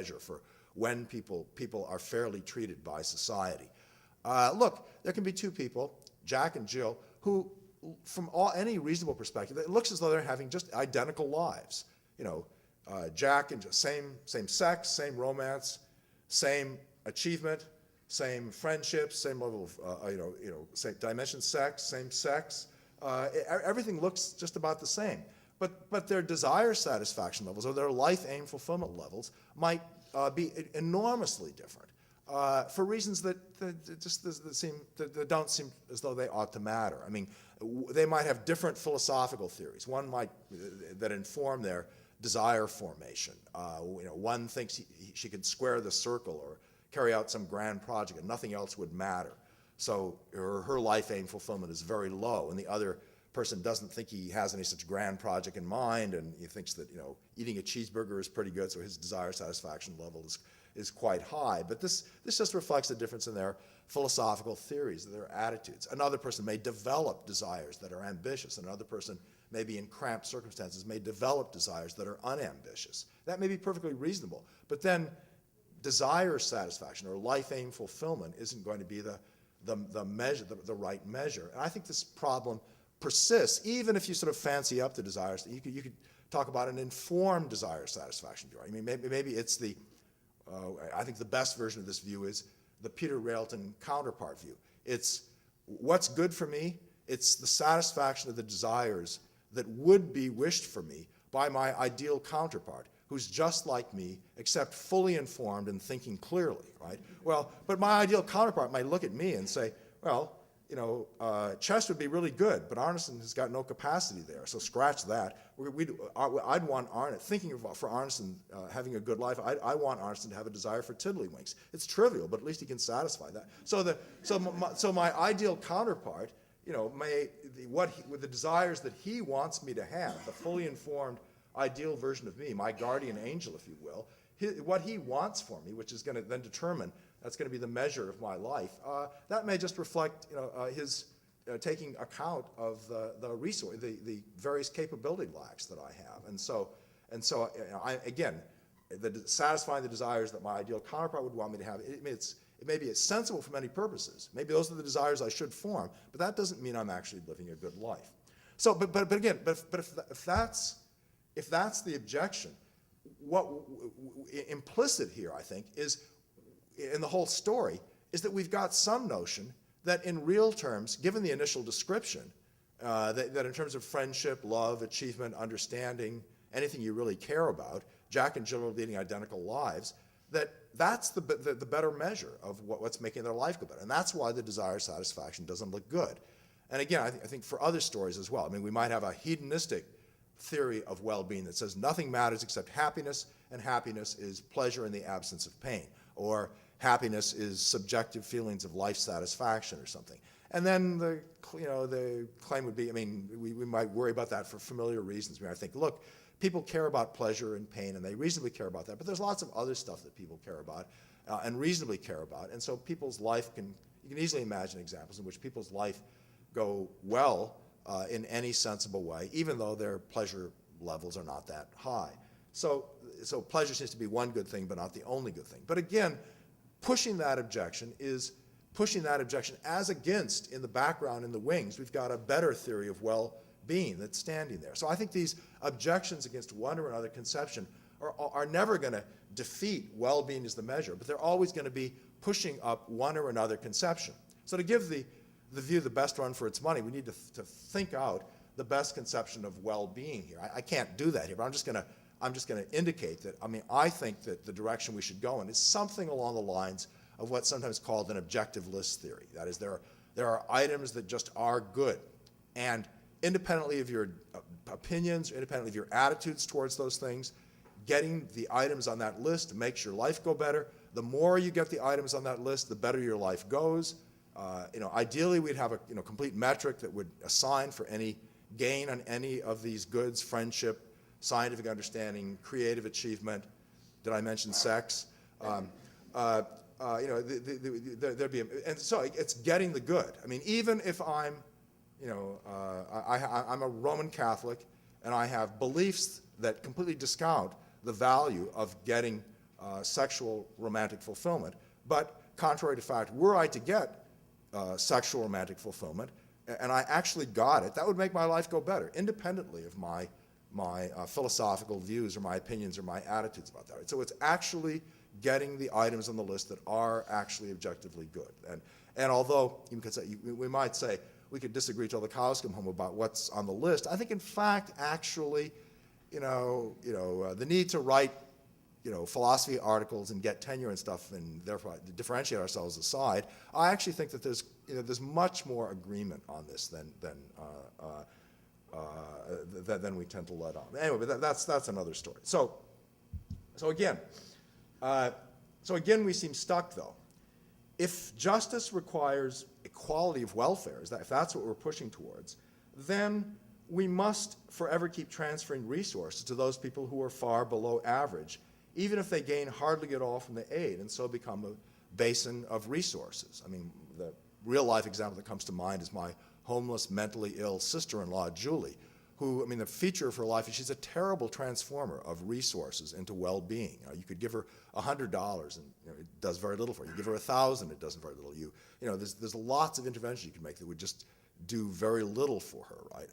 measure for when people are fairly treated by society. Look, there can be two people, Jack and Jill, who, from any reasonable perspective, it looks as though they're having just identical lives. Jack and same sex, same romance, same achievement, same friendships, same level of same dimension, same sex. Everything looks just about the same. But their desire satisfaction levels or their life aim fulfillment levels might be enormously different for reasons that don't seem as though they ought to matter. I mean, they might have different philosophical theories. One might that inform their desire formation. One thinks she could square the circle or carry out some grand project and nothing else would matter. So her life aim fulfillment is very low, and the other person doesn't think he has any such grand project in mind, and he thinks that eating a cheeseburger is pretty good, so his desire satisfaction level is quite high. But this just reflects the difference in their philosophical theories, their attitudes. Another person may develop desires that are ambitious. Another person, maybe in cramped circumstances, may develop desires that are unambitious. That may be perfectly reasonable. But then desire satisfaction or life aim fulfillment isn't going to be the measure, the right measure. And I think this problem persists, even if you sort of fancy up the desires. You could talk about an informed desire satisfaction view. I mean, maybe it's I think the best version of this view is the Peter Railton counterpart view. It's what's good for me. It's the satisfaction of the desires that would be wished for me by my ideal counterpart, who's just like me, except fully informed and thinking clearly, right? Well, but my ideal counterpart might look at me and say, well, chess would be really good, but Arneson has got no capacity there, so scratch that. I'd want Arneson, thinking for Arneson having a good life, I want Arneson to have a desire for tiddlywinks. It's trivial, but at least he can satisfy that. So my ideal counterpart, with the desires that he wants me to have, the fully informed ideal version of me, my guardian angel, if you will, what he wants for me, which is going to then determine, that's going to be the measure of my life, that may just reflect his taking account of the resource, the various capability lacks that I have. And so again, satisfying the desires that my ideal counterpart would want me to have, it may be sensible for many purposes. Maybe those are the desires I should form, but that doesn't mean I'm actually living a good life. So, but again, if that's the objection, what implicit here, I think, is in the whole story, is that we've got some notion that in real terms, given the initial description, that in terms of friendship, love, achievement, understanding, anything you really care about, Jack and Jill are leading identical lives, that's the better measure of what's making their life go better. And that's why the desire satisfaction doesn't look good. And again, I think for other stories as well, I mean, we might have a hedonistic theory of well-being that says nothing matters except happiness, and happiness is pleasure in the absence of pain, or happiness is subjective feelings of life satisfaction or something. And then the claim would be, I mean, we might worry about that for familiar reasons. I think, look, people care about pleasure and pain, and they reasonably care about that, but there's lots of other stuff that people care about and reasonably care about. And so people's life you can easily imagine examples in which people's life go well in any sensible way, even though their pleasure levels are not that high. So pleasure seems to be one good thing, but not the only good thing. But again, pushing that objection as against, in the background, in the wings, we've got a better theory of well-being that's standing there. So I think these objections against one or another conception are never going to defeat well-being as the measure, but they're always going to be pushing up one or another conception. So to give the view the best run for its money, we need to think out the best conception of well-being here. I can't do that here, but I'm just going to indicate that, I think that the direction we should go in is something along the lines of what's sometimes called an objective list theory. That is, there are items that just are good, and independently of your opinions, independently of your attitudes towards those things, getting the items on that list makes your life go better. The more you get the items on that list, the better your life goes. Ideally, we'd have a complete metric that would assign for any gain on any of these goods: friendship, scientific understanding, creative achievement. Did I mention sex? There'd be, and so it's getting the good. I mean, even if I'm a Roman Catholic and I have beliefs that completely discount the value of getting sexual romantic fulfillment. But contrary to fact, were I to get sexual romantic fulfillment, and I actually got it, that would make my life go better, independently of my philosophical views or my opinions or my attitudes about that. So it's actually getting the items on the list that are actually objectively good. And although you could say, we might say we could disagree till the cows come home about what's on the list, I think in fact actually, the need to write philosophy articles and get tenure and stuff, and therefore differentiate ourselves aside, I actually think that there's much more agreement on this than we tend to let on. Anyway, but that's another story. So again, we seem stuck though. If justice requires equality of welfare, if that's what we're pushing towards, then we must forever keep transferring resources to those people who are far below average, even if they gain hardly at all from the aid, and so become a basin of resources. I mean, the real-life example that comes to mind is my homeless, mentally ill sister-in-law, Julie, who, the feature of her life is she's a terrible transformer of resources into well-being. You could give her $100 and it does very little for you. You give her $1,000, it does very little. There's lots of interventions you can make that would just do very little for her, right?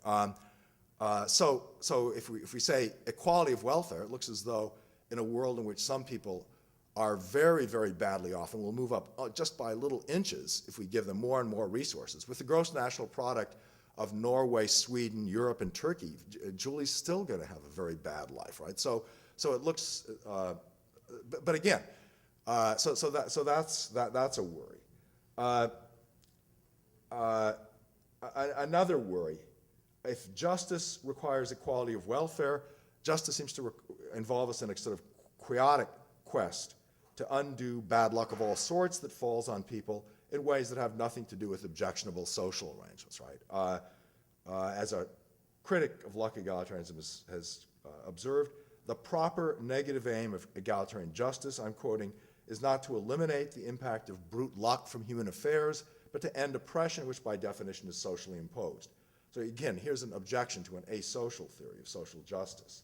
So if we say equality of welfare, it looks as though in a world in which some people are very, very badly off and will move up just by little inches if we give them more and more resources. With the gross national product of Norway, Sweden, Europe, and Turkey, Julie's still going to have a very bad life, right? So it looks, but again, so that's a worry. Another worry: if justice requires equality of welfare, justice seems to involve us in a sort of quixotic quest to undo bad luck of all sorts that falls on people in ways that have nothing to do with objectionable social arrangements, right? As a critic of luck egalitarianism has observed, the proper negative aim of egalitarian justice, I'm quoting, is not to eliminate the impact of brute luck from human affairs, but to end oppression, which by definition is socially imposed. So again, here's an objection to an asocial theory of social justice.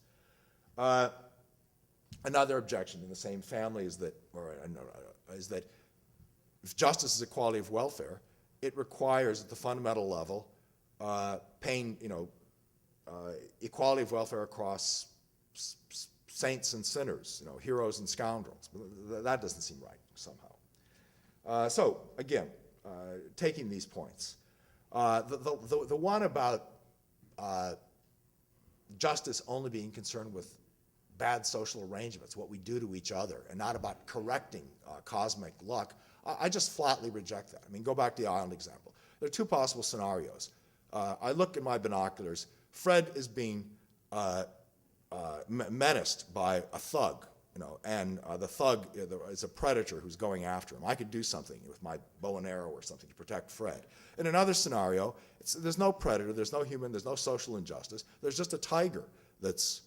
Another objection in the same family is that if justice is equality of welfare, it requires at the fundamental level equality of welfare across saints and sinners, heroes and scoundrels. That doesn't seem right somehow. So again, taking these points, the one about justice only being concerned with bad social arrangements, what we do to each other, and not about correcting cosmic luck, I just flatly reject that. Go back to the island example. There are two possible scenarios. I look in my binoculars. Fred is being menaced by a thug, and the thug is a predator who's going after him. I could do something with my bow and arrow or something to protect Fred. In another scenario, there's no predator, there's no human, there's no social injustice. There's just a tiger that's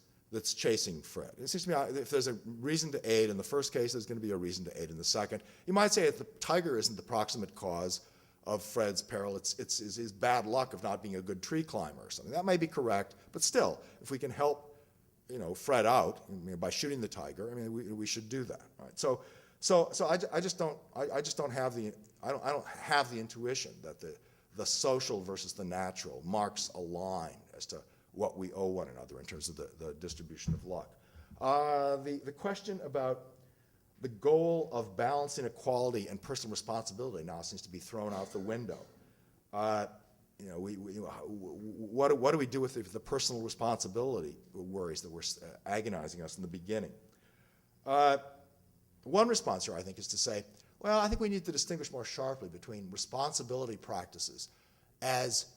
chasing Fred. It seems to me if there's a reason to aid in the first case, there's going to be a reason to aid in the second. You might say that the tiger isn't the proximate cause of Fred's peril, it's his bad luck of not being a good tree climber or something. That may be correct, but still, if we can help Fred out by shooting the tiger, we should do that. Right? So I don't have the intuition that the social versus the natural marks a line as to what we owe one another in terms of the distribution of luck. The question about the goal of balancing equality and personal responsibility now seems to be thrown out the window. What do we do with the personal responsibility worries that were agonizing us in the beginning? One response here, I think, is to say, well, I think we need to distinguish more sharply between responsibility practices as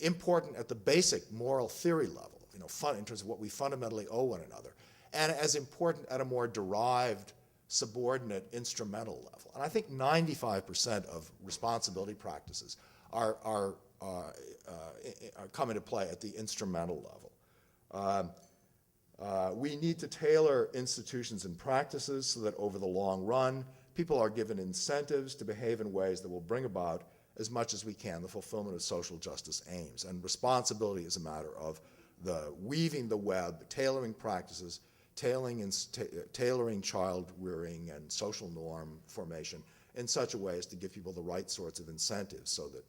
important at the basic moral theory level, in terms of what we fundamentally owe one another, and as important at a more derived, subordinate, instrumental level. And I think 95% of responsibility practices come into play at the instrumental level. We need to tailor institutions and practices so that over the long run, people are given incentives to behave in ways that will bring about as much as we can the fulfillment of social justice aims. And responsibility is a matter of the weaving the web, tailoring practices tailoring child rearing and social norm formation in such a way as to give people the right sorts of incentives so that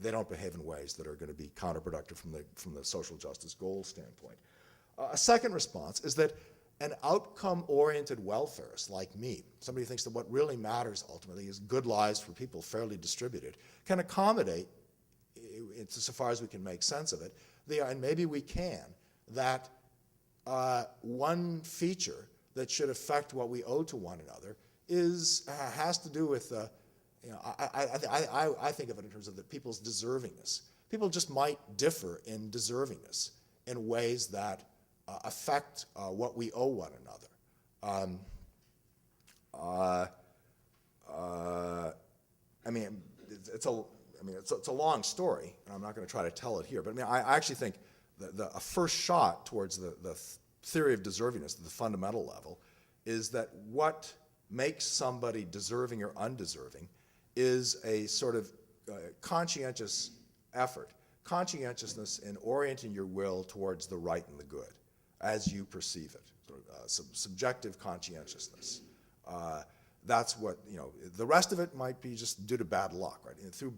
they don't behave in ways that are going to be counterproductive from the social justice goal standpoint. A second response is that an outcome-oriented welfarist like me, somebody who thinks that what really matters ultimately is good lives for people fairly distributed, can accommodate, insofar as we can make sense of it, and maybe we can, that one feature that should affect what we owe to one another has to do with, I think of it in terms of people's deservingness. People just might differ in deservingness in ways that affect what we owe one another. It's a long story, and I'm not going to try to tell it here. But I actually think a first shot towards the theory of deservingness at the fundamental level is that what makes somebody deserving or undeserving is a sort of conscientious effort, conscientiousness in orienting your will towards the right and the good as you perceive it, sort of, subjective conscientiousness. That's what, the rest of it might be just due to bad luck, right? And through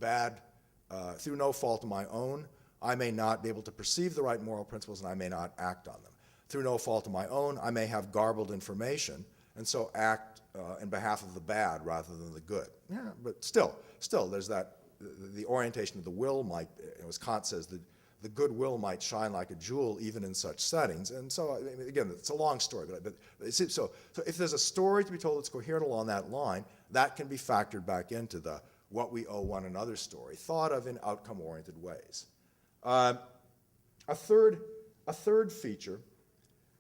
no fault of my own, I may not be able to perceive the right moral principles and I may not act on them. Through no fault of my own, I may have garbled information and so act in behalf of the bad rather than the good. Yeah, but still, there's that, the orientation of the will might, as Kant says, the good will might shine like a jewel even in such settings. And so, again, it's a long story, but so if there's a story to be told that's coherent along that line, that can be factored back into the what we owe one another story, thought of in outcome-oriented ways. A third feature,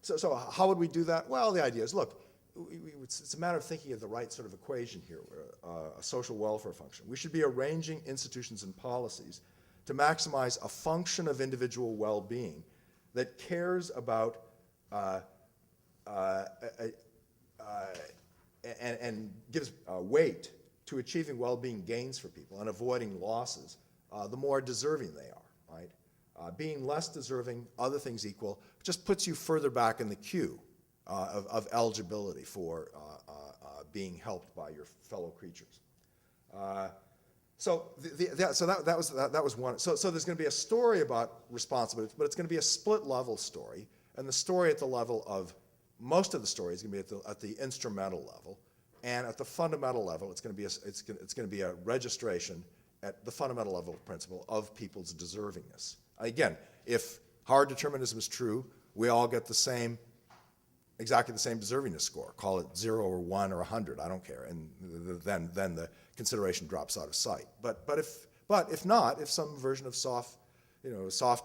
so how would we do that? Well, the idea is, look, it's a matter of thinking of the right sort of equation here, a social welfare function. We should be arranging institutions and policies to maximize a function of individual well-being that cares about and gives weight to achieving well-being gains for people and avoiding losses, the more deserving they are, right? Being less deserving, other things equal, just puts you further back in the queue of eligibility for being helped by your fellow creatures. So that was one. So there's going to be a story about responsibility, but it's going to be a split-level story, and the story at the level of most of the story is going to be at the instrumental level, and at the fundamental level, it's going to be a registration at the fundamental level of principle of people's deservingness. Again, if hard determinism is true, we all get exactly the same deservingness score. Call it 0 or 1 or 100, I don't care, and then the consideration drops out of sight. But if not, if some version of soft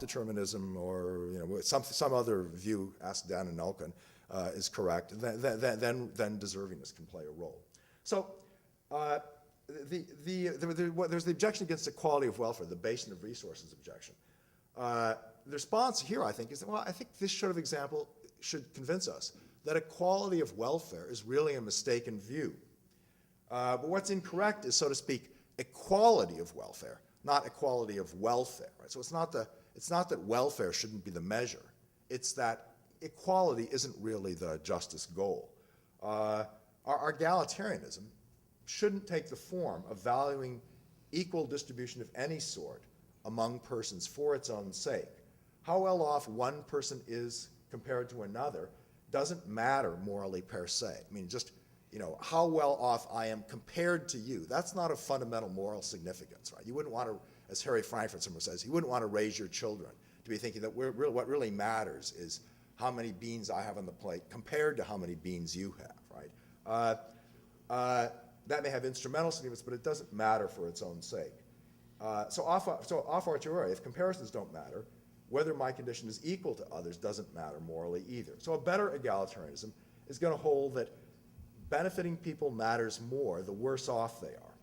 determinism or some other view, ask Dan and Nelken, is correct, then deservingness can play a role. So there's the objection against equality of welfare, the basin of resources objection. The response here, I think, is that, well, I think this sort of example should convince us that equality of welfare is really a mistaken view. But what's incorrect is, so to speak, equality of welfare, not equality of welfare. Right? So it's not that welfare shouldn't be the measure. It's that equality isn't really the justice goal. Our egalitarianism shouldn't take the form of valuing equal distribution of any sort among persons for its own sake. How well off one person is compared to another doesn't matter morally per se. I mean, just how well off I am compared to you, that's not of fundamental moral significance, right? You wouldn't want to, as Harry Frankfurt says, you wouldn't want to raise your children to be thinking that what really matters is how many beans I have on the plate compared to how many beans you have, right? That may have instrumental significance, but it doesn't matter for its own sake. So a fortiori, if comparisons don't matter, whether my condition is equal to others doesn't matter morally either. So a better egalitarianism is going to hold that benefiting people matters more the worse off they are.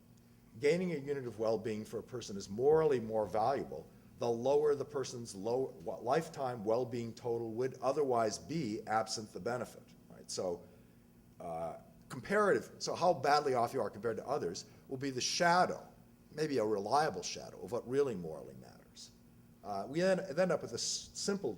Gaining a unit of well-being for a person is morally more valuable the lower the person's lifetime well-being total would otherwise be absent the benefit. Right? So so how badly off you are compared to others will be the shadow, maybe a reliable shadow, of what really morally matters. We end up with a simple